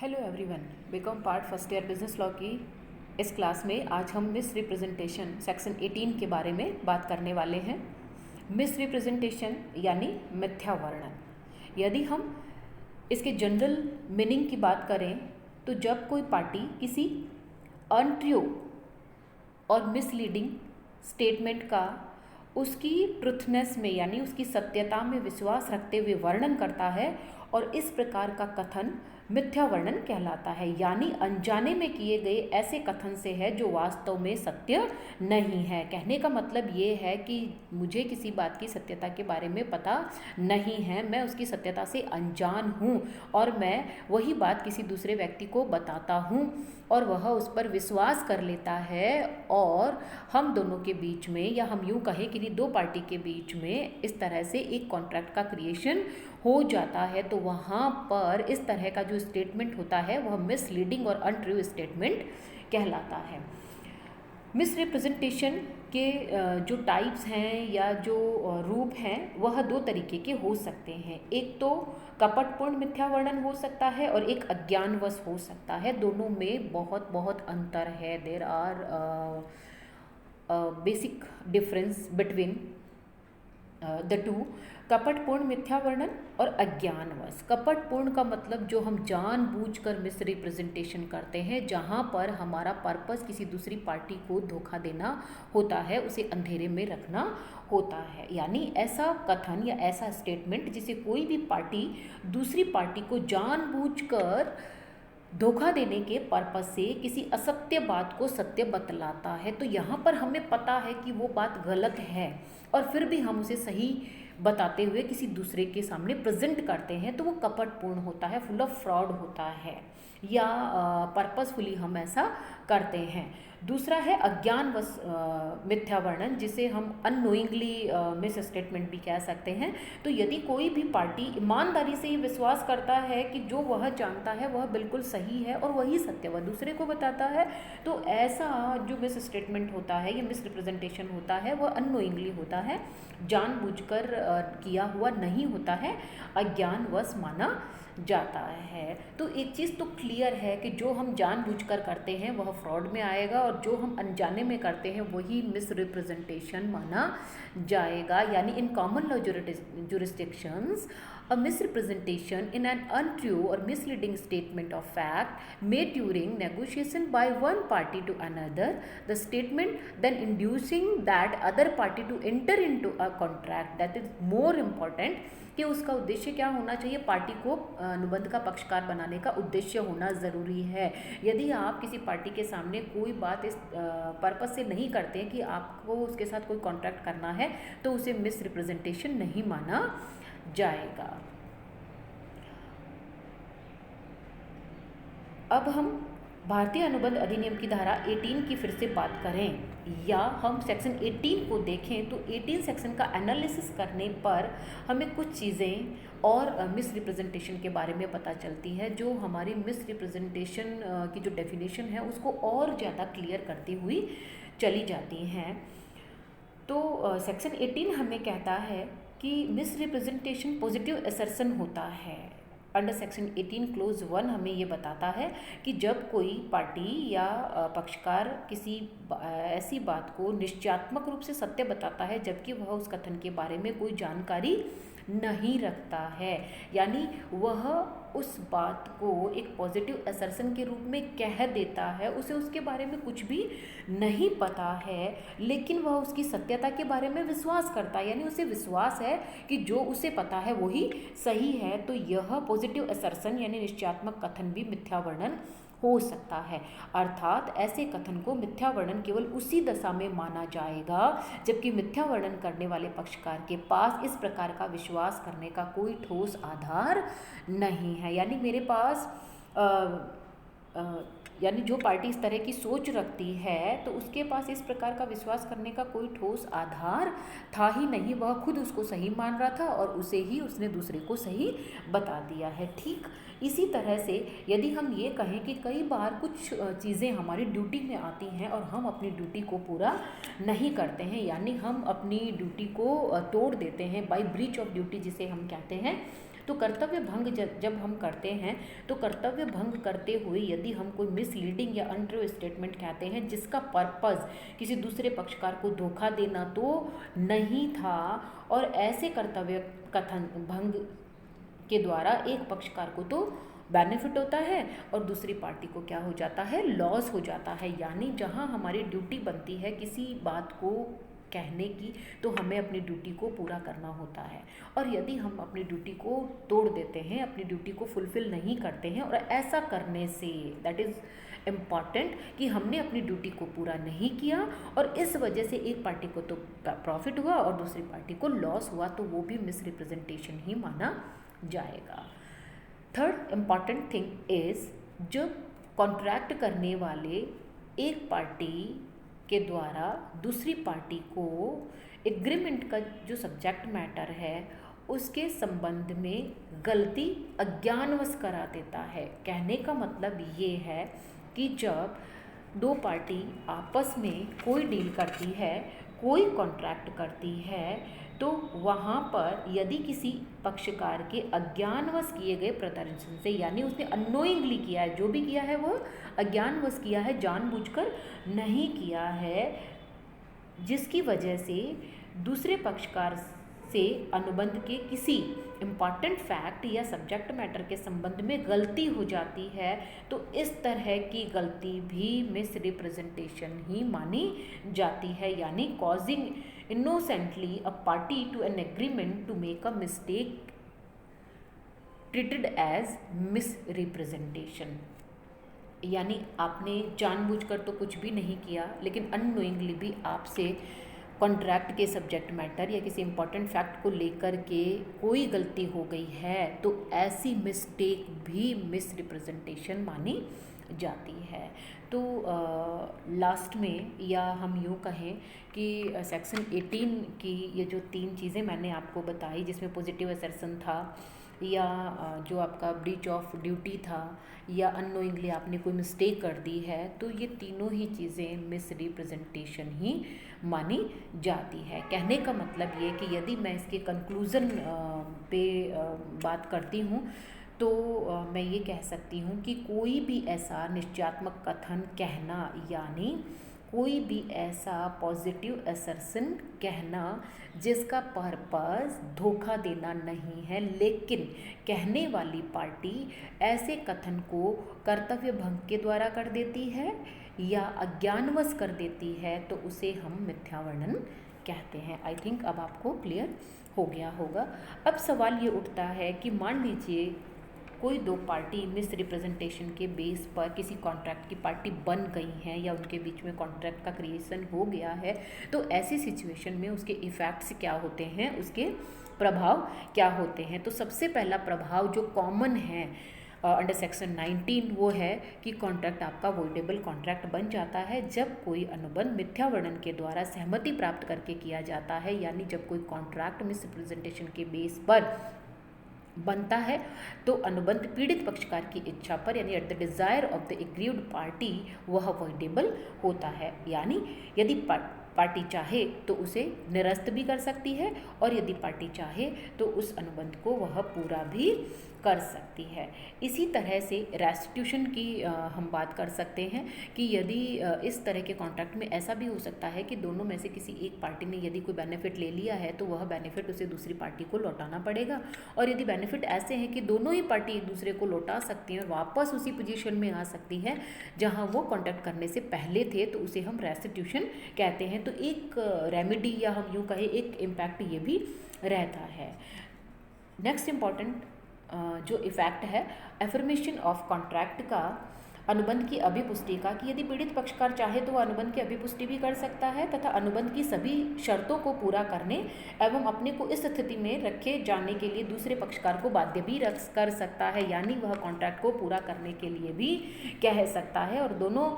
Hello everyone, BCom part first year business law की इस class में आज हम मिस रिप्रेजेंटेशन सेक्शन 18 के बारे में बात करने वाले हैं। मिस रिप्रेजेंटेशन यानी मिथ्या वर्णन। यदि हम इसके जनरल मीनिंग की बात करें तो जब कोई पार्टी किसी अनट्रू और मिसलीडिंग स्टेटमेंट का उसकी ट्रुथनेस में यानी उसकी सत्यता में विश्वास रखते हुए वर्णन करता है और इस प्रकार का कथन मिथ्या वर्णन कहलाता है। यानी अनजाने में किए गए ऐसे कथन से है जो वास्तव में सत्य नहीं है। कहने का मतलब ये है कि मुझे किसी बात की सत्यता के बारे में पता नहीं है, मैं उसकी सत्यता से अनजान हूँ और मैं वही बात किसी दूसरे व्यक्ति को बताता हूँ और वह उस पर विश्वास कर लेता है और हम दोनों के बीच में, या हम यूँ कहें कि दो पार्टी के बीच में इस तरह से एक कॉन्ट्रैक्ट का क्रिएशन हो जाता है। तो वहाँ पर इस तरह का जो स्टेटमेंट होता है वह मिसलीडिंग और अनट्रू स्टेटमेंट कहलाता है। मिस रिप्रेजेंटेशन के जो टाइप्स हैं या जो रूप हैं वह दो तरीके के हो सकते हैं। एक तो कपटपूर्ण मिथ्या वर्णन हो सकता है और एक अज्ञानवश हो सकता है। दोनों में बहुत बहुत अंतर है। There are basic difference between the two, कपटपूर्ण मिथ्या वर्णन और अज्ञानवश। कपटपूर्ण का मतलब जो हम जानबूझकर मिस रिप्रेजेंटेशन करते हैं, जहाँ पर हमारा पर्पस किसी दूसरी पार्टी को धोखा देना होता है, उसे अंधेरे में रखना होता है। यानी ऐसा कथन या ऐसा स्टेटमेंट जिसे कोई भी पार्टी दूसरी पार्टी को जानबूझकर धोखा देने के पर्पस से किसी असत्य बात को सत्य बतलाता है। तो यहाँ पर हमें पता है कि वो बात गलत है और फिर भी हम उसे सही बताते हुए किसी दूसरे के सामने प्रेजेंट करते हैं, तो वो कपटपूर्ण होता है, फुल ऑफ फ्रॉड होता है, या पर्पसफुली हम ऐसा करते हैं। दूसरा है अज्ञानवश मिथ्या वर्णन, जिसे हम अननोइंगली मिस स्टेटमेंट भी कह सकते हैं। तो यदि कोई भी पार्टी ईमानदारी से ये विश्वास करता है कि जो वह जानता है वह बिल्कुल सही है और वही सत्य वह दूसरे को बताता है, तो ऐसा जो मिस स्टेटमेंट होता है, ये मिस रिप्रेजेंटेशन होता है, वह अननोइंगली होता है, जानबूझकर किया हुआ नहीं होता है, अज्ञानवश माना जाता है। तो एक चीज़ तो क्लियर है कि जो हम जानबूझकर करते हैं वह फ्रॉड में आएगा और जो हम अनजाने में करते हैं वही मिस रिप्रेजेंटेशन माना जाएगा। यानी in common law jurisdictions, a misrepresentation in an untrue or misleading statement of fact made during negotiation by one party to another, the statement then inducing that other party to enter into a contract, that is more important कि उसका उद्देश्य क्या होना चाहिए, party को अनुबंध का पक्षकार बनाने का उद्देश्य होना ज़रूरी है। यदि आप किसी पार्टी के सामने कोई बात इस पर्पस से नहीं करते हैं कि आपको उसके साथ कोई कॉन्ट्रैक्ट करना है, तो उसे मिस रिप्रेजेंटेशन नहीं माना जाएगा। अब हम भारतीय अनुबंध अधिनियम की धारा 18 की फिर से बात करें या हम सेक्शन 18 को देखें तो 18 सेक्शन का एनालिसिस करने पर हमें कुछ चीज़ें और मिस रिप्रेजेंटेशन के बारे में पता चलती है, जो हमारी मिस रिप्रेजेंटेशन की जो डेफिनेशन है उसको और ज़्यादा क्लियर करती हुई चली जाती हैं। तो सेक्शन 18 हमें कहता है कि मिस रिप्रेजेंटेशन पॉजिटिव असर्शन होता है। अंडर सेक्शन 18 क्लोज 1 हमें ये बताता है कि जब कोई पार्टी या पक्षकार किसी ऐसी बात को निश्चयात्मक रूप से सत्य बताता है जबकि वह उस कथन के बारे में कोई जानकारी नहीं रखता है, यानी वह उस बात को एक पॉजिटिव असर्शन के रूप में कह देता है, उसे उसके बारे में कुछ भी नहीं पता है लेकिन वह उसकी सत्यता के बारे में विश्वास करता है, यानी उसे विश्वास है कि जो उसे पता है वही सही है। तो यह पॉजिटिव असर्शन यानी निश्चयात्मक कथन भी मिथ्या वर्णन हो सकता है। अर्थात ऐसे कथन को मिथ्या वर्णन केवल उसी दशा में माना जाएगा जबकि मिथ्या वर्णन करने वाले पक्षकार के पास इस प्रकार का विश्वास करने का कोई ठोस आधार नहीं है। यानी मेरे पास यानी जो पार्टी इस तरह की सोच रखती है तो उसके पास इस प्रकार का विश्वास करने का कोई ठोस आधार था ही नहीं, वह खुद उसको सही मान रहा था और उसे ही उसने दूसरे को सही बता दिया है। ठीक इसी तरह से यदि हम ये कहें कि कई बार कुछ चीज़ें हमारी ड्यूटी में आती हैं और हम अपनी ड्यूटी को पूरा नहीं करते हैं, यानी हम अपनी ड्यूटी को तोड़ देते हैं, बाय ब्रीच ऑफ ड्यूटी जिसे हम कहते हैं, तो कर्तव्य भंग जब हम करते हैं तो कर्तव्य भंग करते हुए यदि हम कोई मिसलीडिंग या अनट्रू स्टेटमेंट कहते हैं जिसका पर्पस किसी दूसरे पक्षकार को धोखा देना तो नहीं था, और ऐसे कर्तव्य कथन भंग के द्वारा एक पक्षकार को तो बेनिफिट होता है और दूसरी पार्टी को क्या हो जाता है, लॉस हो जाता है। यानी जहाँ हमारी ड्यूटी बनती है किसी बात को कहने की, तो हमें अपनी ड्यूटी को पूरा करना होता है, और यदि हम अपनी ड्यूटी को तोड़ देते हैं, अपनी ड्यूटी को फुलफ़िल नहीं करते हैं, और ऐसा करने से दैट इज़ इम्पॉर्टेंट कि हमने अपनी ड्यूटी को पूरा नहीं किया और इस वजह से एक पार्टी को तो प्रॉफिट हुआ और दूसरी पार्टी को लॉस हुआ, तो वो भी मिसरिप्रेजेंटेशन ही माना जाएगा। थर्ड इम्पॉर्टेंट थिंग इज़ जब कॉन्ट्रैक्ट करने वाले एक पार्टी के द्वारा दूसरी पार्टी को एग्रीमेंट का जो सब्जेक्ट मैटर है उसके संबंध में गलती अज्ञानवश करा देता है। कहने का मतलब ये है कि जब दो पार्टी आपस में कोई डील करती है, कोई कॉन्ट्रैक्ट करती है, तो वहाँ पर यदि किसी पक्षकार के अज्ञानवश किए गए प्रदर्शन से, यानी उसने अननोइंगली किया है, जो भी किया है वो अज्ञानवश किया है, जानबूझकर नहीं किया है, जिसकी वजह से दूसरे पक्षकार से अनुबंध के किसी इम्पॉर्टेंट फैक्ट या सब्जेक्ट मैटर के संबंध में गलती हो जाती है, तो इस तरह की गलती भी मिसरिप्रेजेंटेशन ही मानी जाती है। यानी causing innocently a party to an agreement to make a mistake treated as misrepresentation। यानी आपने जानबूझकर तो कुछ भी नहीं किया, लेकिन अननोइंगली भी आपसे कॉन्ट्रैक्ट के सब्जेक्ट मैटर या किसी इम्पॉर्टेंट फैक्ट को लेकर के कोई गलती हो गई है, तो ऐसी मिस्टेक भी मिसरिप्रेजेंटेशन मानी जाती है। तो लास्ट में या हम यूँ कहें कि सेक्शन 18 की ये जो 3 चीज़ें मैंने आपको बताई, जिसमें पॉजिटिव असर्शन था या जो आपका ब्रीच ऑफ ड्यूटी था या अननोइंगली आपने कोई मिस्टेक कर दी है, तो ये तीनों ही चीज़ें मिसरिप्रेजेंटेशन ही मानी जाती है। कहने का मतलब ये कि यदि मैं इसके कंक्लूज़न पे बात करती हूँ तो मैं ये कह सकती हूँ कि कोई भी ऐसा निश्चयात्मक कथन कहना, यानी कोई भी ऐसा पॉजिटिव असर्शन कहना जिसका पर्पस धोखा देना नहीं है, लेकिन कहने वाली पार्टी ऐसे कथन को कर्तव्य भंग के द्वारा कर देती है या अज्ञानवश कर देती है, तो उसे हम मिथ्या वर्णन कहते हैं। आई थिंक अब आपको क्लियर हो गया होगा। अब सवाल ये उठता है कि मान लीजिए कोई दो पार्टी मिसरिप्रेजेंटेशन के बेस पर किसी कॉन्ट्रैक्ट की पार्टी बन गई हैं या उनके बीच में कॉन्ट्रैक्ट का क्रिएशन हो गया है, तो ऐसी सिचुएशन में उसके इफ़ेक्ट्स क्या होते हैं, उसके प्रभाव क्या होते हैं। तो सबसे पहला प्रभाव जो कॉमन है अंडर सेक्शन 19 वो है कि कॉन्ट्रैक्ट आपका वॉइडेबल कॉन्ट्रैक्ट बन जाता है जब कोई अनुबंध मिथ्या वर्णन के द्वारा सहमति प्राप्त करके किया जाता है। यानी जब कोई कॉन्ट्रैक्ट मिसरिप्रेजेंटेशन के बेस पर बनता है तो अनुबंध पीड़ित पक्षकार की इच्छा पर, यानी at the desire of the aggrieved party, वह वॉइडेबल होता है। यानी यदि पार्टी चाहे तो उसे निरस्त भी कर सकती है और यदि पार्टी चाहे तो उस अनुबंध को वह पूरा भी कर सकती है। इसी तरह से रेस्टिट्यूशन की हम बात कर सकते हैं कि यदि इस तरह के कॉन्ट्रैक्ट में ऐसा भी हो सकता है कि दोनों में से किसी एक पार्टी ने यदि कोई बेनिफिट ले लिया है तो वह बेनिफिट उसे दूसरी पार्टी को लौटाना पड़ेगा, और यदि बेनिफिट ऐसे हैं कि दोनों ही पार्टी एक दूसरे को लौटा सकती हैं और वापस उसी पोजीशन में आ सकती है जहां वो कॉन्ट्रैक्ट करने से पहले थे, तो उसे हम रेस्टिट्यूशन कहते हैं। तो एक रेमेडी या हम यूँ कहें एक इम्पैक्ट ये भी रहता है। नेक्स्ट इम्पॉर्टेंट जो इफ़ेक्ट है एफर्मेशन ऑफ कॉन्ट्रैक्ट का, अनुबंध की अभिपुष्टि का, कि यदि पीड़ित पक्षकार चाहे तो वह अनुबंध की अभिपुष्टि भी कर सकता है तथा अनुबंध की सभी शर्तों को पूरा करने एवं अपने को इस स्थिति में रखे जाने के लिए दूसरे पक्षकार को बाध्य भी कर सकता है। यानी वह कॉन्ट्रैक्ट को पूरा करने के लिए भी कह सकता है और दोनों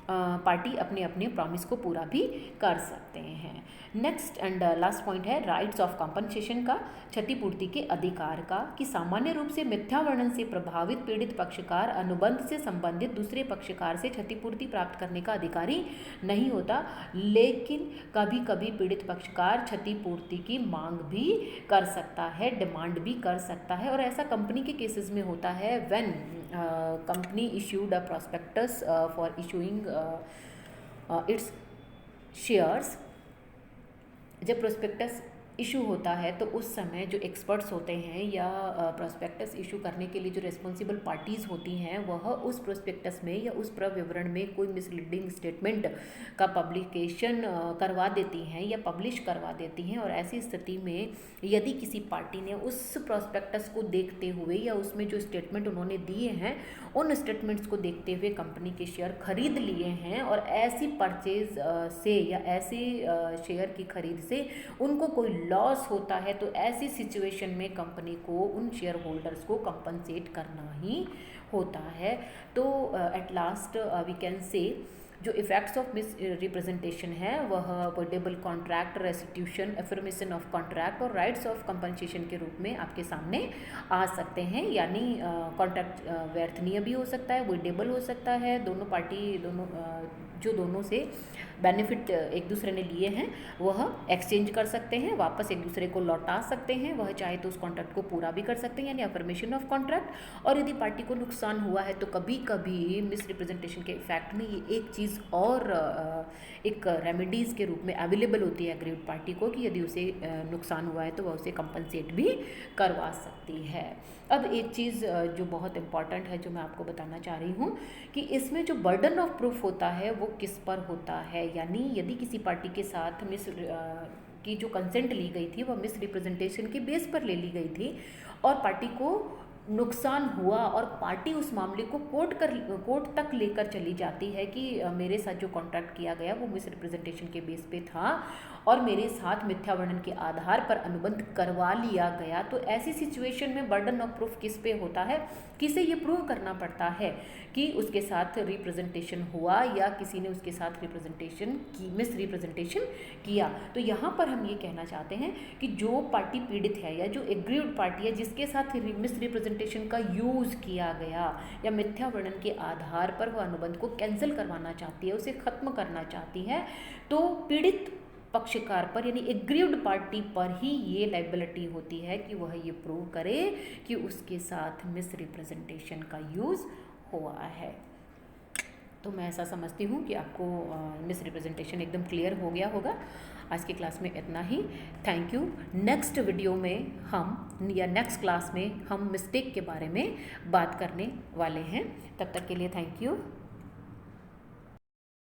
पार्टी अपने अपने प्रॉमिस को पूरा भी कर सकते हैं। नेक्स्ट एंड लास्ट पॉइंट है राइट्स ऑफ कॉम्पनसेशन का, क्षतिपूर्ति के अधिकार का, कि सामान्य रूप से मिथ्या वर्णन से प्रभावित पीड़ित पक्षकार अनुबंध से संबंधित दूसरे पक्षकार से क्षतिपूर्ति प्राप्त करने का अधिकारी नहीं होता, लेकिन कभी कभी पीड़ित पक्षकार क्षतिपूर्ति की मांग भी कर सकता है, डिमांड भी कर सकता है। और ऐसा कंपनी के केसेस में होता है when company issued a prospectus for issuing it's shares. जब प्रोस्पेक्टस इशू होता है तो उस समय जो एक्सपर्ट्स होते हैं या प्रोस्पेक्टस इशू करने के लिए जो रिस्पॉन्सिबल पार्टीज़ होती हैं वह उस प्रोस्पेक्टस में या उस प्रविवरण में कोई मिसलीडिंग स्टेटमेंट का पब्लिकेशन करवा देती हैं या पब्लिश करवा देती हैं। और ऐसी स्थिति में यदि किसी पार्टी ने उस प्रोस्पेक्टस को देखते हुए या उसमें जो स्टेटमेंट उन्होंने दिए हैं उन स्टेटमेंट्स को देखते हुए कंपनी के शेयर खरीद लिए हैं और ऐसी परचेज से या ऐसे शेयर की खरीद से उनको कोई लॉस होता है, तो ऐसी सिचुएशन में कंपनी को उन शेयर होल्डर्स को कंपनसेट करना ही होता है। तो at last we can say जो इफ़ेक्ट्स ऑफ मिस रिप्रेजेंटेशन है वह avoidable contract, restitution, affirmation of contract और राइट्स ऑफ कंपनसेशन के रूप में आपके सामने आ सकते हैं। यानी कॉन्ट्रैक्ट व्यर्थनीय भी हो सकता है, अवॉइडेबल हो सकता है, दोनों पार्टी जो दोनों से बेनिफिट एक दूसरे ने लिए हैं वह एक्सचेंज कर सकते हैं, वापस एक दूसरे को लौटा सकते हैं, वह चाहे तो उस कॉन्ट्रैक्ट को पूरा भी कर सकते हैं यानी अफर्मेशन ऑफ कॉन्ट्रैक्ट। और यदि पार्टी को नुकसान हुआ है तो कभी कभी मिस रिप्रेजेंटेशन के इफेक्ट में ये एक चीज़ और एक रेमेडीज़ के रूप में अवेलेबल होती है एग्रीड पार्टी को कि यदि उसे नुकसान हुआ है तो वह उसे कंपनसेट भी करवा सकती है। अब एक चीज़ जो बहुत इम्पॉर्टेंट है जो मैं आपको बताना चाह रही हूँ कि इसमें जो बर्डन ऑफ प्रूफ होता है वो किस पर होता है। यानी यदि किसी पार्टी के साथ की जो कंसेंट ली गई थी वह मिस रिप्रेजेंटेशन के बेस पर ले ली गई थी और पार्टी को नुकसान हुआ और पार्टी उस मामले को कोर्ट तक लेकर चली जाती है कि मेरे साथ जो कॉन्ट्रैक्ट किया गया वो मिस रिप्रेजेंटेशन के बेस पे था और मेरे साथ मिथ्या वर्णन के आधार पर अनुबंध करवा लिया गया। तो ऐसी सिचुएशन में बर्डन ऑफ प्रूफ किस पे होता है, किसे ये प्रूव करना पड़ता है कि उसके साथ रिप्रेजेंटेशन हुआ या किसी ने उसके साथ मिस रिप्रेजेंटेशन किया। तो यहाँ पर हम ये कहना चाहते हैं कि जो पार्टी पीड़ित है या जो एग्रीड पार्टी है जिसके साथ मिस रिप्रेजेंटेशन का यूज़ किया गया या मिथ्या वर्णन के आधार पर वह अनुबंध को कैंसिल करवाना चाहती है, उसे ख़त्म करना चाहती है, तो पीड़ित पक्षकार पर यानी एग्रीव्ड पार्टी पर ही ये लायबिलिटी होती है कि वह ये प्रूव करे कि उसके साथ मिस रिप्रेजेंटेशन का यूज़ हुआ है। तो मैं ऐसा समझती हूँ कि आपको मिस रिप्रेजेंटेशन एकदम क्लियर हो गया होगा। आज की क्लास में इतना ही। Thank you. नेक्स्ट वीडियो में हम या नेक्स्ट क्लास में हम मिस्टेक के बारे में बात करने वाले हैं। तब तक के लिए थैंक यू।